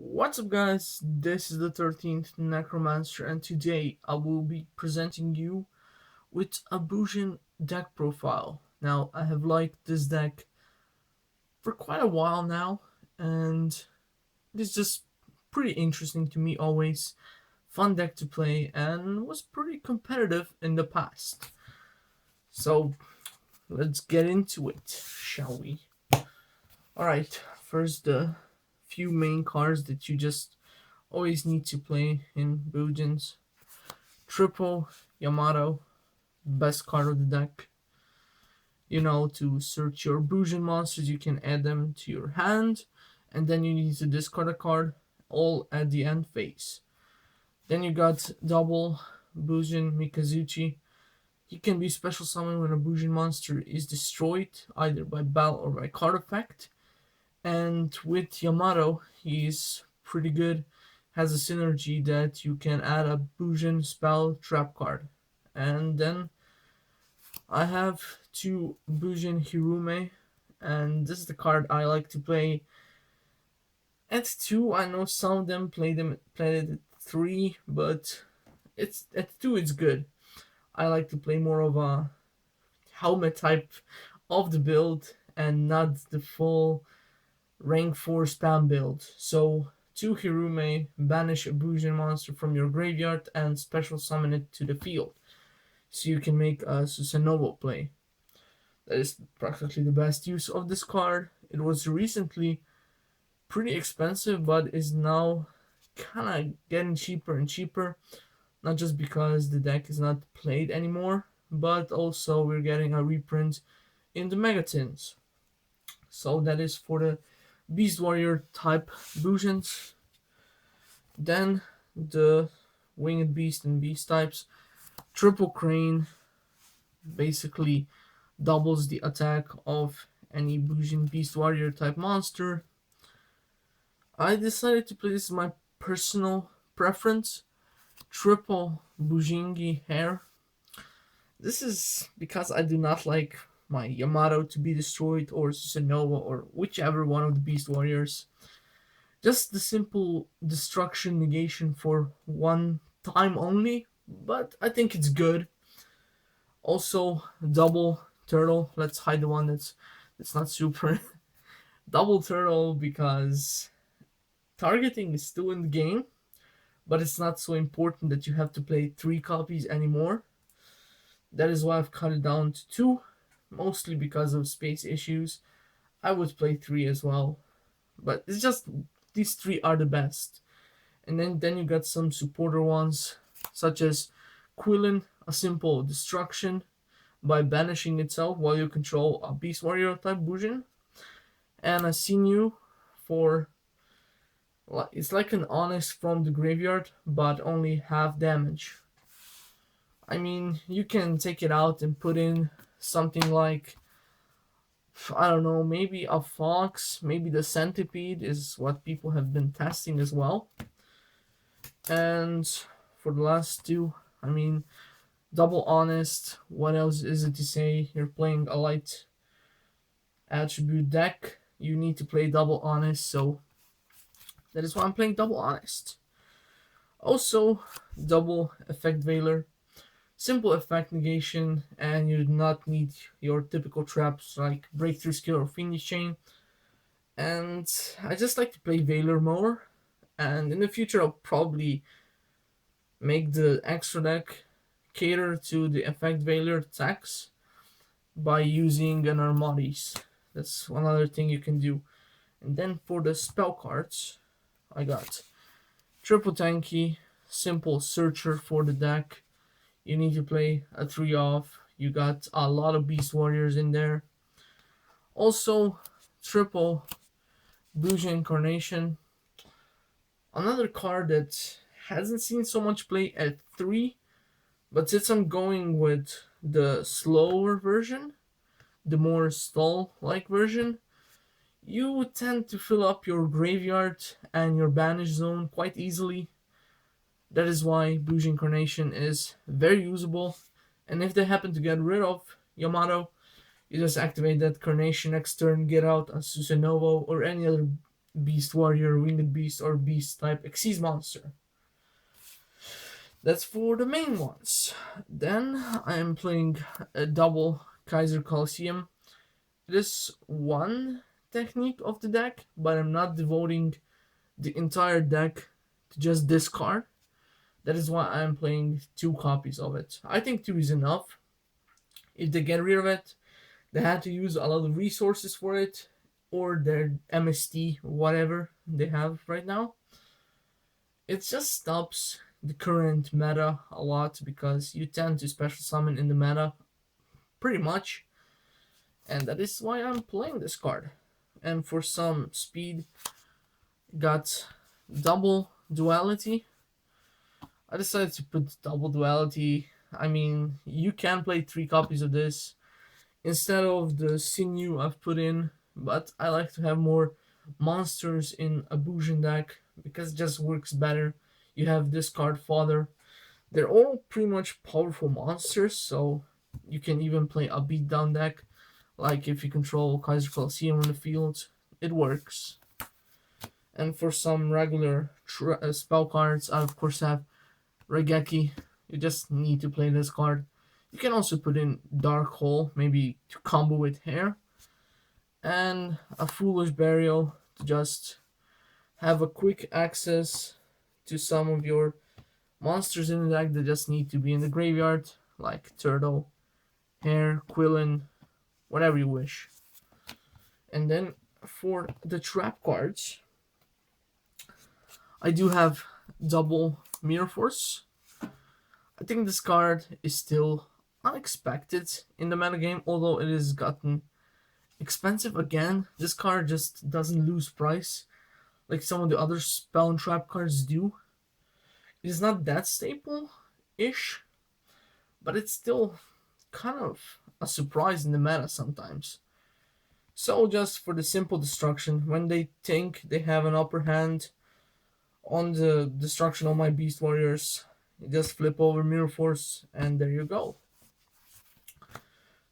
What's up, guys? This is the 13th Necromancer, and today I will be presenting you with a Bujin deck profile. Now, I have liked this deck for quite a while now, and it's just pretty interesting to me always. Fun deck to play, and was pretty competitive in the past. So, let's get into it, shall we? Alright, first the few main cards that you just always need to play in Bujins. Triple Yamato, best card of the deck. To search your Bujin monsters, you can add them to your hand, and then you need to discard a card, all at the end phase. Then you got double Bujin Mikazuchi. He can be special summoned when a Bujin monster is destroyed, either by battle or by card effect. And with Yamato, he's pretty good. Has a synergy that you can add a Bujin spell trap card. And then I have two Bujin Hirume, and this is the card I like to play at 2. I know some of them played it at 3, but it's at 2 it's good. I like to play more of a helmet type of the build and not the full rank 4 spam build. So 2 Hirume, banish a Bujin monster from your graveyard and special summon it to the field. So you can make a Susanoo play. That is practically the best use of this card. It was recently pretty expensive, but is now kinda getting cheaper and cheaper. Not just because the deck is not played anymore, but also we're getting a reprint in the Megatins. So that is for the Beast Warrior type Bujins. Then the Winged Beast and Beast types. Triple Crane basically doubles the attack of any Bujin Beast Warrior type monster. I decided to play this as my personal preference. Triple Bujingi Hair. This is because I do not like my Yamato to be destroyed or Susanoo or whichever one of the Beast Warriors. Just the simple destruction negation for one time only, but I think it's good. Also, double turtle. Let's hide the one that's not super. Double turtle because targeting is still in the game, but it's not so important that you have to play 3 copies anymore. That is why I've cut it down to 2, mostly because of space issues. I would play 3 as well, but it's just these 3 are the best. And then you got some supporter ones, such as Quillen, a simple destruction by banishing itself while you control a Beast Warrior type Bujin, and a Sinew for it's like an Onyx from the graveyard, but only half damage. I mean, you can take it out and put in something like, I don't know, maybe a fox, maybe the centipede is what people have been testing as well. And for the last 2, I mean, double honest, what else is it to say? You're playing a light attribute deck, you need to play double honest, so that is why I'm playing double honest. Also, double effect veiler, simple effect negation, and you do not need your typical traps like breakthrough skill or Phoenix chain. And I just like to play veiler more, and in the future I'll probably make the extra deck cater to the effect veiler attacks by using an Armadis. That's one other thing you can do. And then for the spell cards, I got triple tanky, simple searcher for the deck. You need to play a 3 off. You got a lot of Beast Warriors in there. Also, triple Bujin Incarnation. Another card that hasn't seen so much play at 3, but since I'm going with the slower version, the more stall-like version, you would tend to fill up your graveyard and your banish zone quite easily. That is why Bujin Incarnation is very usable, and if they happen to get rid of Yamato, you just activate that Carnation next turn, get out a Susanoo or any other Beast Warrior, Winged Beast, or Beast type Xyz monster. That's for the main ones. Then I am playing a double Kaiser Coliseum. It is one technique of the deck, but I'm not devoting the entire deck to just this card. That is why I'm playing two copies of it. I think two is enough. If they get rid of it, they had to use a lot of resources for it, or their MST, whatever they have right now. It just stops the current meta a lot because you tend to special summon in the meta pretty much, and that is why I'm playing this card. And for some speed, got double duality. I decided to put double duality. I mean, you can play three copies of this instead of the sinew I've put in, but I like to have more monsters in a Bujin deck because it just works better. You have this card fodder. They're all pretty much powerful monsters, so you can even play a beatdown deck. Like if you control Kaiser Coliseum on the field, it works. And for some regular spell cards, I of course have Regeki. You just need to play this card. You can also put in Dark Hole, maybe to combo with Hair. And a Foolish Burial to just have a quick access to some of your monsters in the deck that just need to be in the graveyard, like Turtle, Hare, Quillen, whatever you wish. And then for the trap cards, I do have double Mirror Force. I think this card is still unexpected in the metagame, although it has gotten expensive again. This card just doesn't lose price like some of the other spell and trap cards do. It is not that staple-ish, but it's still kind of a surprise in the meta sometimes. So just for the simple destruction, when they think they have an upper hand on the destruction of my Beast Warriors, you just flip over Mirror Force and there you go.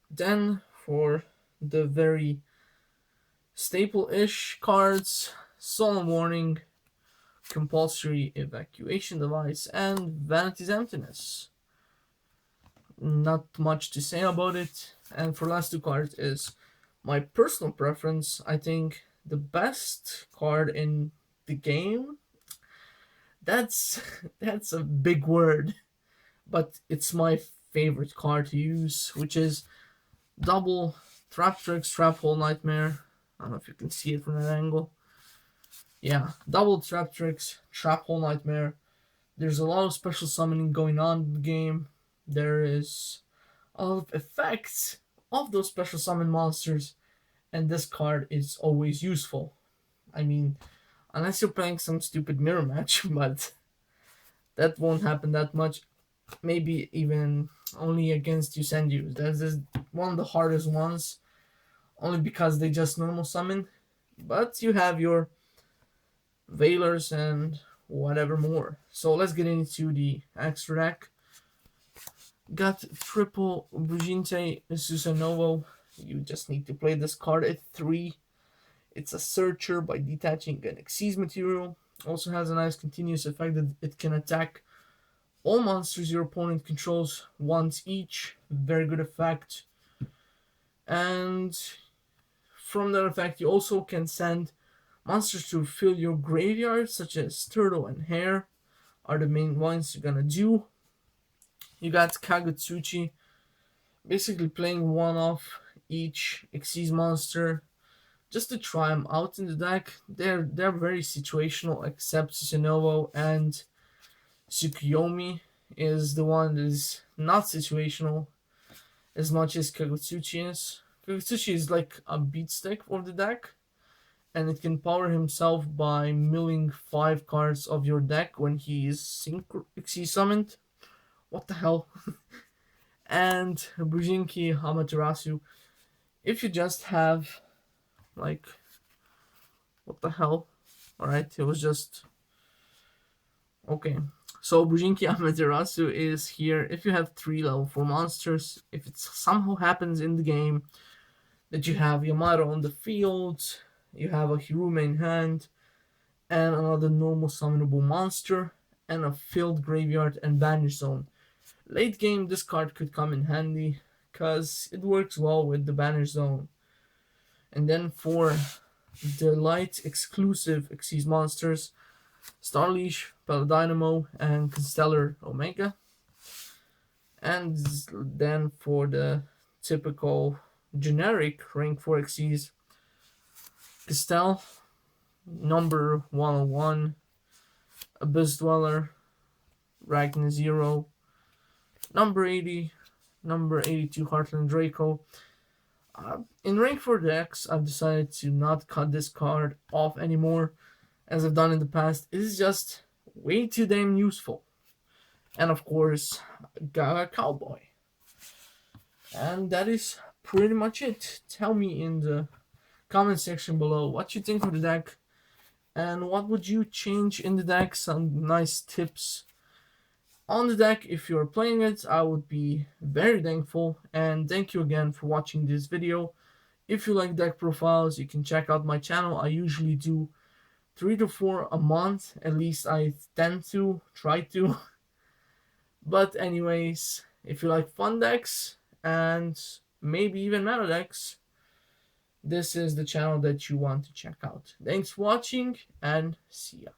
Then for the very staple-ish cards, Solemn Warning, Compulsory Evacuation Device, and Vanity's Emptiness. Not much to say about it. And for last two cards is my personal preference. I think the best card in the game. That's a big word, but it's my favorite card to use, which is double Traptrix, Trap Hole Nightmare. I don't know if you can see it from that angle. Yeah, double Traptrix, Trap Hole Nightmare. There's a lot of special summoning going on in the game. There is a lot of effects of those special summon monsters, and this card is always useful. I mean, unless you're playing some stupid mirror match, but that won't happen that much. Maybe even only against Yusendus. That's one of the hardest ones, only because they just normal summon. But you have your Veilers and whatever more. So let's get into the extra deck. Got triple Bujinte Susanoo. You just need to play this card at 3. It's a searcher by detaching an Xyz material. Also has a nice continuous effect that it can attack all monsters your opponent controls once each. Very good effect. And from that effect, you also can send monsters to fill your graveyard, such as Turtle and Hare are the main ones you're gonna do. You got Kagutsuchi, basically playing one off each Xyz monster just to try them out in the deck. They're very situational, except Susanoo and Tsukuyomi is the one that is not situational as much as Kagutsuchi is. Kagutsuchi is like a beatstick of the deck, and it can power himself by milling 5 cards of your deck when he is Xyz summoned. What the hell? And Bujinki Amaterasu, if you just have, like, what the hell? Alright, it was just... Okay, so Bujinki Amaterasu is here if you have 3 level 4 monsters. If it somehow happens in the game that you have Yamato on the field, you have a Hirume in hand, and another normal summonable monster, and a filled graveyard and banish zone. Late game, this card could come in handy, because it works well with the banish zone. And then for the light exclusive Xyz monsters, Starleash, Paladynamo, and Constellar Omega. And then for the typical generic rank 4 Xyz, Castell, number 101, Abyss Dweller, Ragnar Zero, number 80, number 82 Heartland Draco. In rank 4 decks, I've decided to not cut this card off anymore, as I've done in the past. It is just way too damn useful. And of course, Gaga Cowboy. And that is pretty much it. Tell me in the comment section below what you think of the deck, and what would you change in the deck. Some nice tips on the deck if you're playing it. I would be very thankful. And thank you again for watching this video. If you like deck profiles, you can check out my channel. I usually do 3 to 4 a month, at least I tend to try to. But anyways, if you like fun decks and maybe even meta decks, this is the channel that you want to check out. Thanks for watching, and see ya.